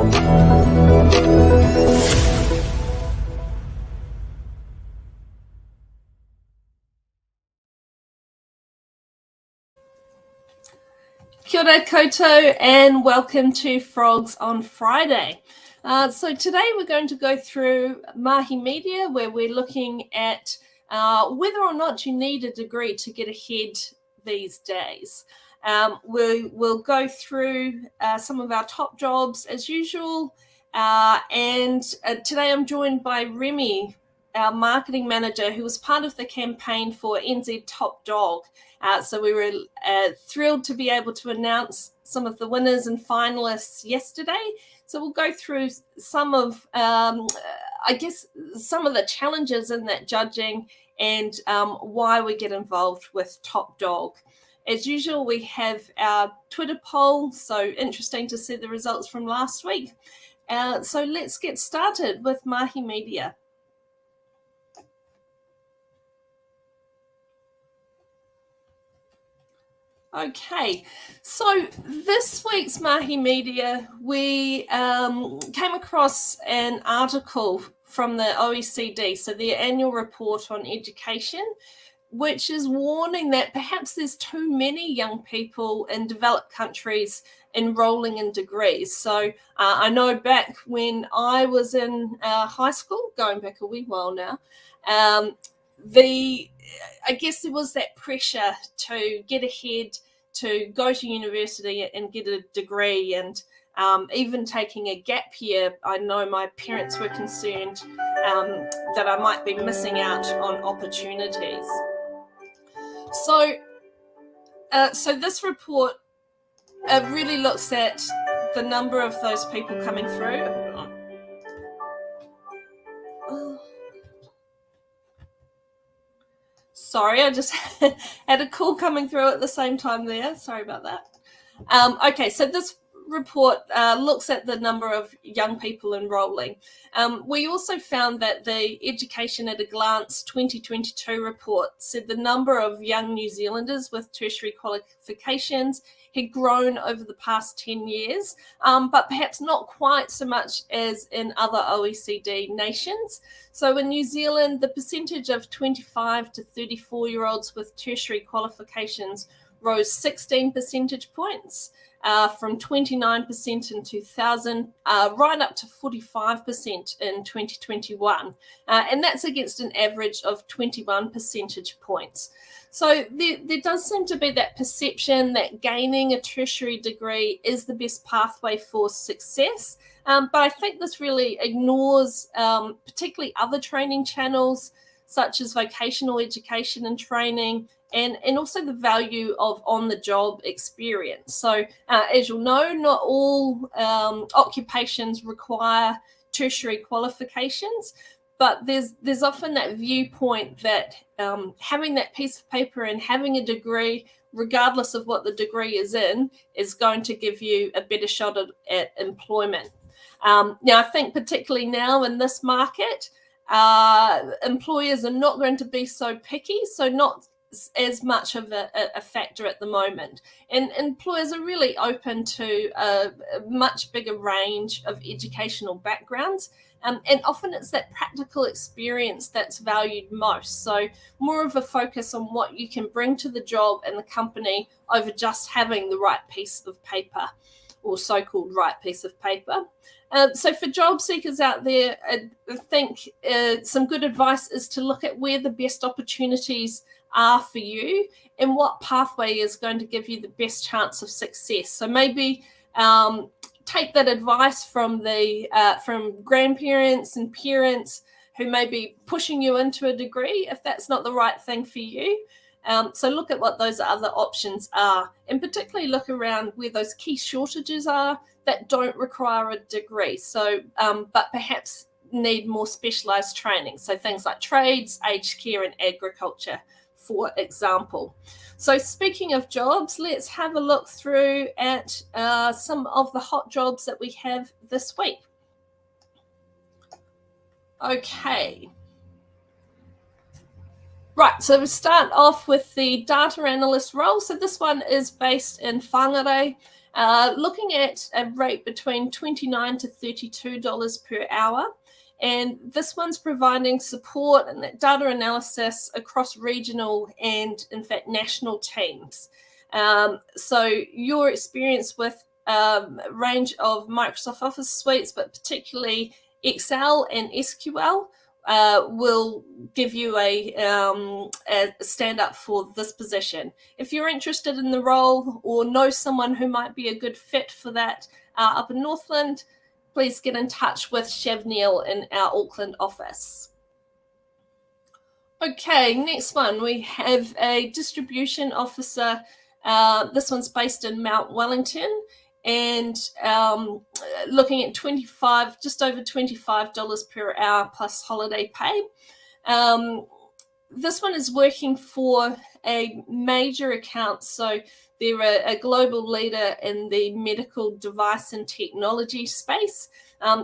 Kia ora koutou and welcome to Frogs on Friday. So today we're going to go through Mahi Media, where we're looking at whether or not you need a degree to get ahead these days. We'll go through some of our top jobs as usual, and today I'm joined by Remy, our marketing manager, who was part of the campaign for NZ Top Dog. So we were thrilled to be able to announce some of the winners and finalists yesterday. So we'll go through some of, some of the challenges in that judging and why we get involved with Top Dog. As usual, we have our Twitter poll, so interesting to see the results from last week. So let's get started with Mahi Media. Okay, so this week's Mahi Media, we came across an article from the OECD, so their annual report on education, which is warning that perhaps there's too many young people in developed countries enrolling in degrees. So I know back when I was in high school, going back a wee while now, I guess there was that pressure to get ahead, to go to university and get a degree, and even taking a gap year. I know my parents were concerned that I might be missing out on opportunities. So this report really looks at the number of those people coming through. Sorry, I just had a call coming through at the same time there. Sorry about that. Okay, so this report looks at the number of young people enrolling. We also found that the Education at a Glance 2022 report said the number of young New Zealanders with tertiary qualifications had grown over the past 10 years, but perhaps not quite so much as in other OECD nations. So in New Zealand, the percentage of 25 to 34-year-olds with tertiary qualifications rose 16 percentage points, from 29% in 2000 right up to 45% in 2021. And that's against an average of 21 percentage points. So there does seem to be that perception that gaining a tertiary degree is the best pathway for success. But I think this really ignores particularly other training channels, such as vocational education and training, and also the value of on-the-job experience. So as you'll know, not all occupations require tertiary qualifications, but there's often that viewpoint that having that piece of paper and having a degree, regardless of what the degree is in, is going to give you a better shot at employment. Now, I think particularly now in this market, employers are not going to be so picky, so not as much of a factor at the moment. And employers are really open to a much bigger range of educational backgrounds. And often it's that practical experience that's valued most. So more of a focus on what you can bring to the job and the company over just having the right piece of paper, or so-called right piece of paper. So for job seekers out there, I think some good advice is to look at where the best opportunities are for you and what pathway is going to give you the best chance of success. So maybe take that advice from grandparents and parents who may be pushing you into a degree if that's not the right thing for you. So look at what those other options are, and particularly look around where those key shortages are that don't require a degree. So, but perhaps need more specialised training. So things like trades, aged care, and agriculture, for example. So speaking of jobs, let's have a look through at some of the hot jobs that we have this week. Okay. Right, so we start off with the data analyst role. So this one is based in Whangarei. looking at a rate between $29 to $32 per hour. And this one's providing support and data analysis across regional and, in fact, national teams. So your experience with a range of Microsoft Office suites, but particularly Excel and SQL, will give you a stand up for this position. If you're interested in the role or know someone who might be a good fit for that up in Northland, please get in touch with Shav Neil in our Auckland office. Okay, next one, we have a distribution officer. This one's based in Mount Wellington, and looking at just over $25 per hour plus holiday pay. This one is working for a major account, so they're a global leader in the medical device and technology space.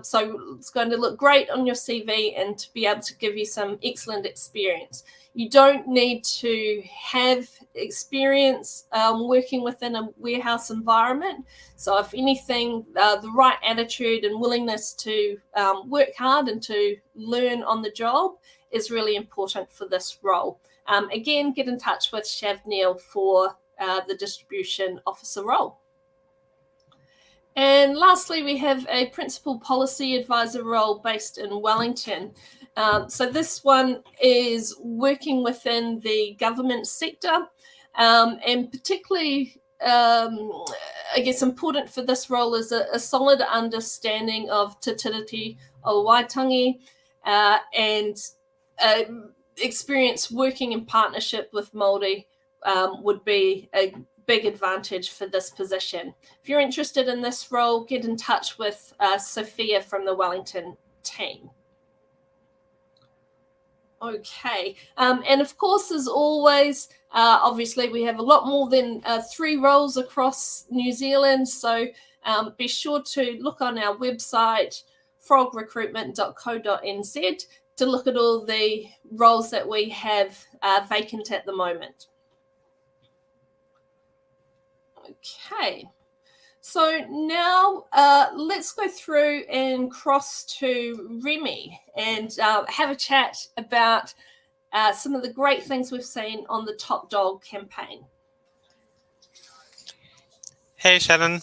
So it's going to look great on your CV and to be able to give you some excellent experience. You don't need to have experience working within a warehouse environment. So if anything, the right attitude and willingness to work hard and to learn on the job is really important for this role. Again, get in touch with Shav Neil for the distribution officer role. And lastly, we have a principal policy advisor role based in Wellington. So this one is working within the government sector, and particularly, I guess, important for this role is a solid understanding of Te Tiriti o Waitangi and experience working in partnership with Māori would be a big advantage for this position. If you're interested in this role, get in touch with Sophia from the Wellington team. Okay, and of course, as always, obviously we have a lot more than 3 roles across New Zealand, so be sure to look on our website, frogrecruitment.co.nz, to look at all the roles that we have vacant at the moment. Okay, so now let's go through and cross to Remy and have a chat about some of the great things we've seen on the Top Dog campaign. Hey, Shannon.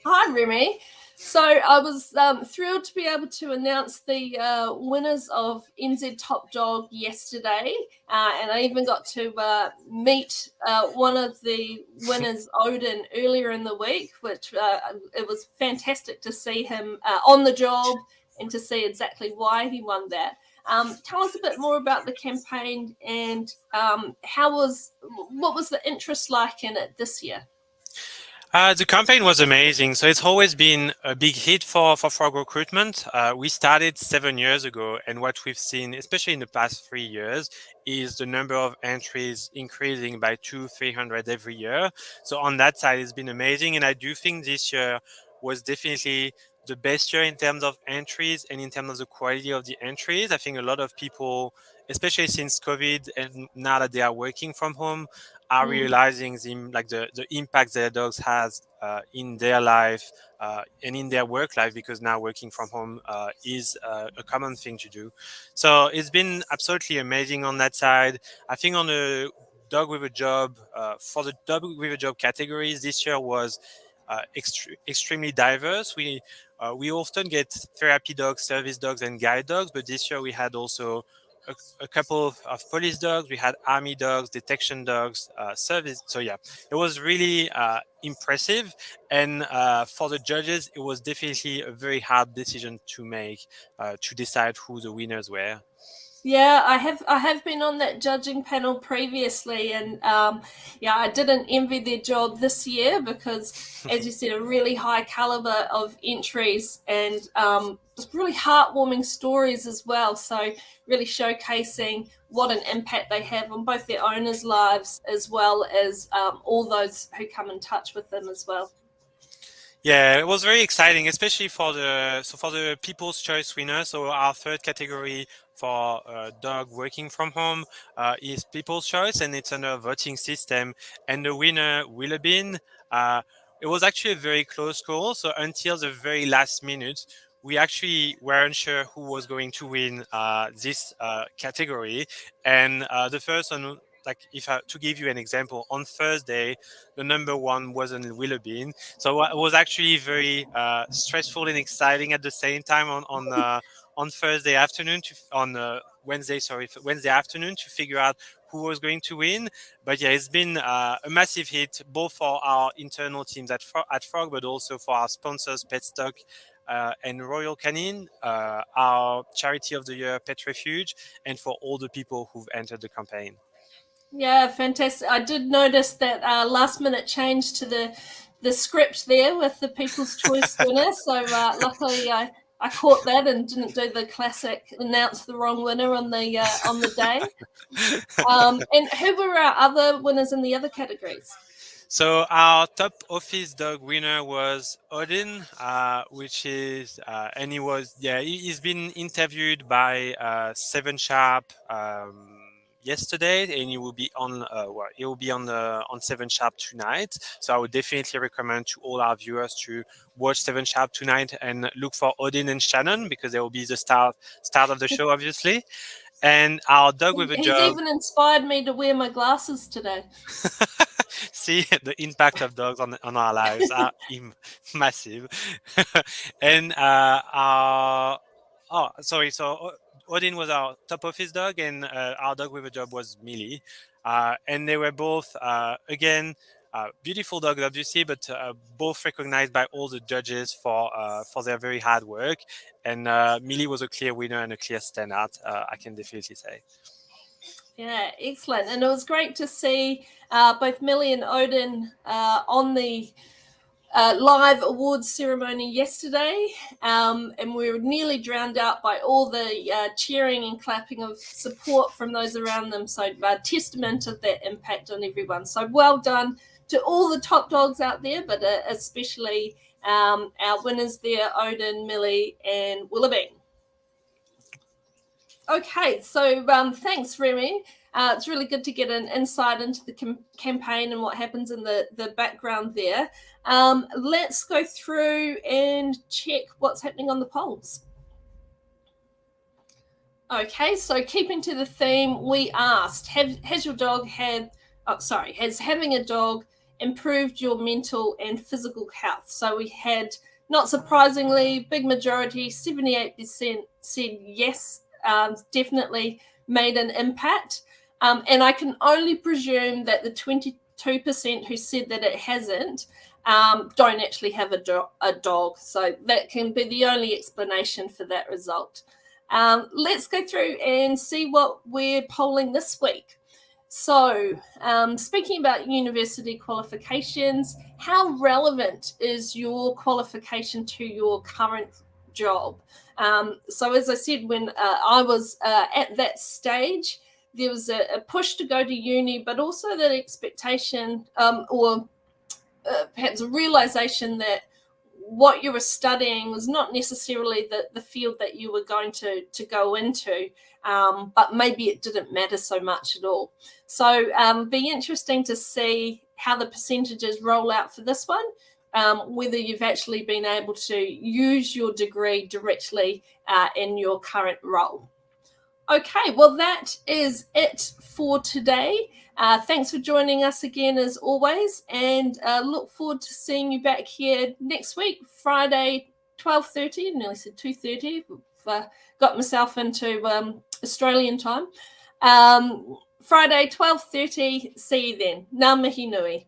Hi, Remy. So I was thrilled to be able to announce the winners of NZ Top Dog yesterday, and I even got to meet one of the winners, Odin, earlier in the week, which it was fantastic to see him on the job and to see exactly why he won that. Tell us a bit more about the campaign and what was the interest like in it this year? The campaign was amazing. So it's always been a big hit for Frog Recruitment. We started 7 years ago, and what we've seen, especially in the past 3 years, is the number of entries increasing by 200-300 every year. So on that side, it's been amazing, and I do think this year was definitely the best year in terms of entries and in terms of the quality of the entries. I think a lot of people, especially since COVID and now that they are working from home, are realizing the impact their dogs has in their life and in their work life, because now working from home is a common thing to do. So it's been absolutely amazing on that side. I think on the dog with a job, for the dog with a job categories, this year was extremely diverse. We often get therapy dogs, service dogs, and guide dogs, but this year we had also a couple of police dogs. We had army dogs, detection dogs, service. So yeah, it was really impressive. And for the judges, it was definitely a very hard decision to make to decide who the winners were. Yeah, I have been on that judging panel previously, and I didn't envy their job this year because, as you said, a really high caliber of entries and just really heartwarming stories as well. So really showcasing what an impact they have on both their owners' lives as well as all those who come in touch with them as well. Yeah, it was very exciting, especially for the People's Choice winner. So our third category for dog working from home is People's Choice, and it's under a voting system. And the winner will have been It was actually a very close call. So until the very last minute, we actually weren't sure who was going to win this category. And the first one, like if I, to give you an example, on Thursday, the number one wasn't Willoughby. So it was actually very stressful and exciting at the same time on Thursday afternoon on Wednesday afternoon to figure out who was going to win. But yeah, it's been a massive hit both for our internal teams at Frog, but also for our sponsors, Petstock and Royal Canin, our charity of the year, Pet Refuge, and for all the people who've entered the campaign. Yeah, fantastic. I did notice that last minute change to the script there with the People's Choice winner. So luckily I caught that and didn't do the classic announce the wrong winner on the day. And who were our other winners in the other categories? So our top office dog winner was Odin, which is, and he's been interviewed by Seven Sharp yesterday, and he will be on, on Seven Sharp tonight. So I would definitely recommend to all our viewers to watch Seven Sharp tonight and look for Odin and Shannon, because they will be the start of the show, obviously. And our dog with a He's job. even inspired me to wear my glasses today. See, the impact of dogs on our lives are massive. And so Odin was our top office dog, and our dog with a job was Millie. And they were both again beautiful dogs, obviously, but both recognized by all the judges for their very hard work. And Millie was a clear winner and a clear standout, I can definitely say. Yeah, excellent. And it was great to see both Millie and Odin on the live awards ceremony yesterday. And we were nearly drowned out by all the cheering and clapping of support from those around them. So testament of that impact on everyone. So well done to all the top dogs out there, but especially our winners there, Odin, Millie, and Willoughby. Okay, so thanks, Remy. It's really good to get an insight into the campaign and what happens in the background there. Let's go through and check what's happening on the polls. Okay, so keeping to the theme, we asked, has having a dog improved your mental and physical health? So we had, not surprisingly, big majority, 78% said yes, definitely made an impact. And I can only presume that the 22% who said that it hasn't don't actually have a dog. So that can be the only explanation for that result. Let's go through and see what we're polling this week. So, speaking about university qualifications, how relevant is your qualification to your current job? So, as I said, when I was at that stage, there was a push to go to uni, but also that expectation or perhaps a realization that what you were studying was not necessarily the field that you were going to go into, but maybe it didn't matter so much at all. So be interesting to see how the percentages roll out for this one, whether you've actually been able to use your degree directly in your current role. Okay, well, that is it for today. Thanks for joining us again, as always, and look forward to seeing you back here next week, Friday, 12:30. Nearly said 2:30. Got myself into Australian time. Friday, 12:30. See you then. Ngā mihi nui.